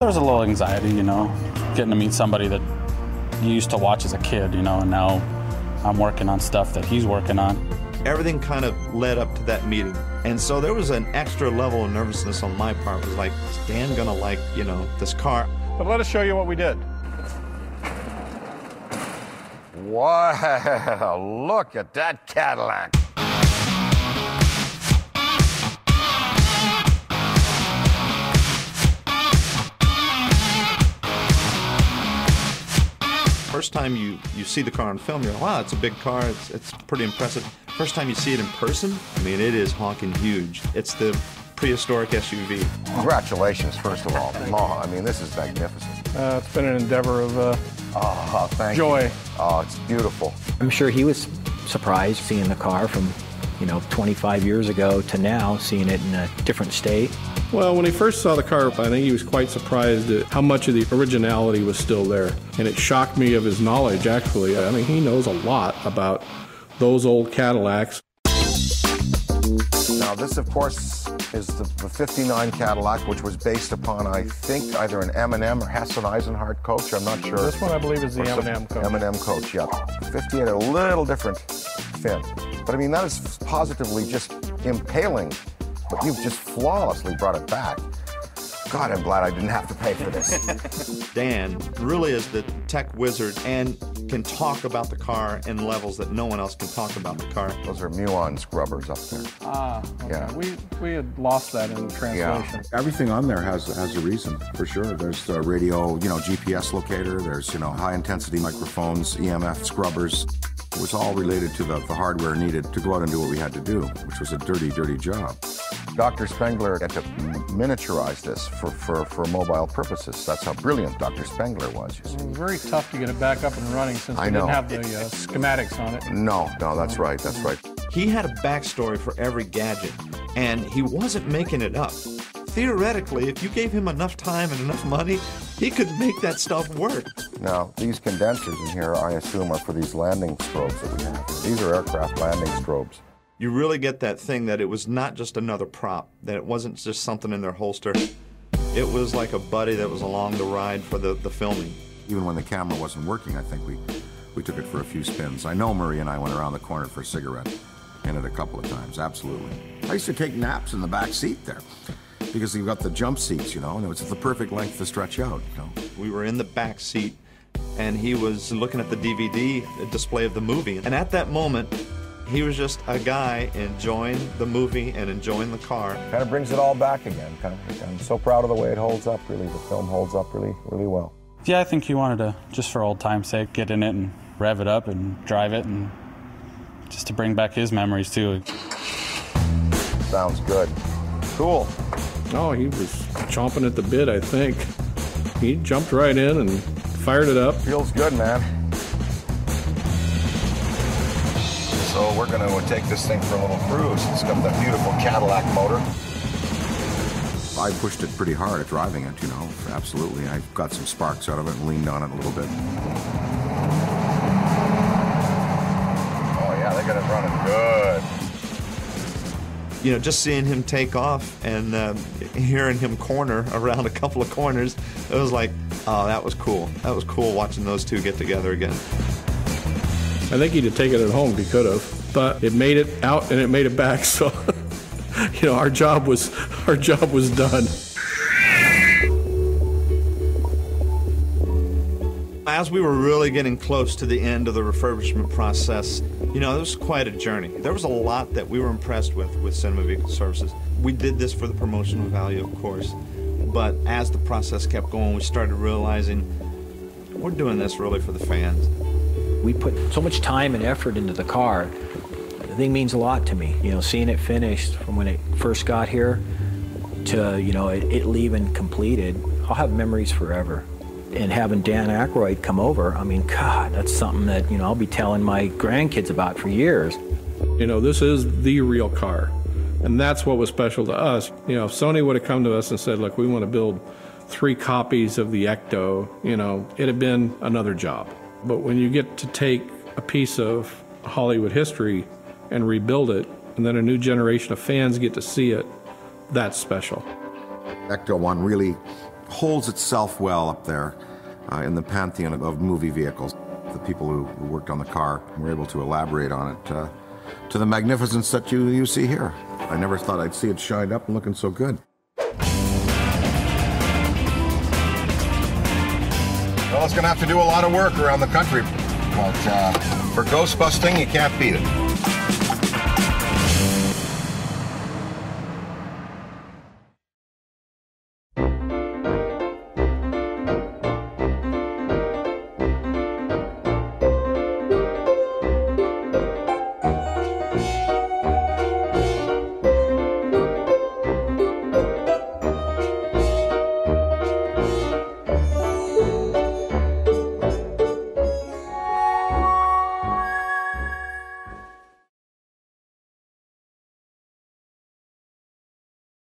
There was a little anxiety, you know, getting to meet somebody that you used to watch as a kid, you know, and now I'm working on stuff that he's working on. Everything kind of led up to that meeting. And so there was an extra level of nervousness on my part. It was like, is Dan gonna like, you know, this car? But let us show you what we did. Wow, look at that Cadillac. First time you see the car on film, you're like, wow, it's a big car, it's pretty impressive. First time you see it in person, I mean, it is honking huge. It's the prehistoric SUV. Congratulations, first of all. I mean, this is magnificent. It's been an endeavor of Thank joy. You. Oh, it's beautiful. I'm sure he was surprised seeing the car from, 25 years ago to now, seeing it in a different state. Well, when he first saw the car, I think he was quite surprised at how much of the originality was still there. And it shocked me of his knowledge, actually. I mean, he knows a lot about those old Cadillacs. Now, this, of course, is the 59 Cadillac, which was based upon, I think, either an M&M or Heston Eisenhardt coach. I'm not sure. This one, I believe, is the M&M coach. M&M coach, yeah. 58, a little different fin. But, I mean, that is positively just impaling. But you've just flawlessly brought it back. God, I'm glad I didn't have to pay for this. Dan really is the tech wizard and can talk about the car in levels that no one else can talk about the car. Those are Muon scrubbers up there. Ah, okay. Yeah. We had lost that in translation. Yeah. Everything on there has a reason, for sure. There's the radio, GPS locator. There's, high-intensity microphones, EMF scrubbers. It was all related to the hardware needed to go out and do what we had to do, which was a dirty, dirty job. Dr. Spengler had to miniaturize this for mobile purposes. That's how brilliant Dr. Spengler was, you see. It was very tough to get it back up and running since we I know. didn't have the schematics on it. No, that's right, that's right. He had a backstory for every gadget, and he wasn't making it up. Theoretically, if you gave him enough time and enough money, he could make that stuff work. Now, these condensers in here, I assume, are for these landing strobes that we have. These are aircraft landing strobes. You really get that thing that it was not just another prop, that it wasn't just something in their holster. It was like a buddy that was along the ride for the filming. Even when the camera wasn't working, I think we took it for a few spins. I know Murray and I went around the corner for a cigarette. In it a couple of times, absolutely. I used to take naps in the back seat there because you've got the jump seats, and it was the perfect length to stretch out, We were in the back seat, and he was looking at the DVD display of the movie. And at that moment, he was just a guy enjoying the movie and enjoying the car. Kind of brings it all back again. I'm so proud of the way it holds up, really. The film holds up really, really well. Yeah, I think he wanted to, just for old time's sake, get in it and rev it up and drive it, and just to bring back his memories, too. Sounds good. Cool. Oh, he was chomping at the bit, I think. He jumped right in and fired it up. Feels good, man. So we're going to take this thing for a little cruise. It's got that beautiful Cadillac motor. I pushed it pretty hard at driving it, absolutely. I got some sparks out of it and leaned on it a little bit. Oh, yeah, they got it running good. Just seeing him take off and hearing him corner around a couple of corners, it was like, oh, that was cool. That was cool watching those two get together again. I think he'd have taken it home, he could have, but it made it out and it made it back, so our job was done. As we were really getting close to the end of the refurbishment process, it was quite a journey. There was a lot that we were impressed with Cinema Vehicle Services. We did this for the promotional value, of course, but as the process kept going, we started realizing we're doing this really for the fans. We put so much time and effort into the car. The thing means a lot to me. Seeing it finished from when it first got here to, it leaving completed, I'll have memories forever. And having Dan Aykroyd come over, I mean, God, that's something that, I'll be telling my grandkids about for years. This is the real car. And that's what was special to us. If Sony would have come to us and said, look, we want to build 3 copies of the Ecto, it'd have been another job. But when you get to take a piece of Hollywood history and rebuild it, and then a new generation of fans get to see it, that's special. Ecto1 really holds itself well up there in the pantheon of movie vehicles. The people who worked on the car were able to elaborate on it to the magnificence that you see here. I never thought I'd see it shined up and looking so good. Well, it's going to have to do a lot of work around the country, but for ghost busting, you can't beat it.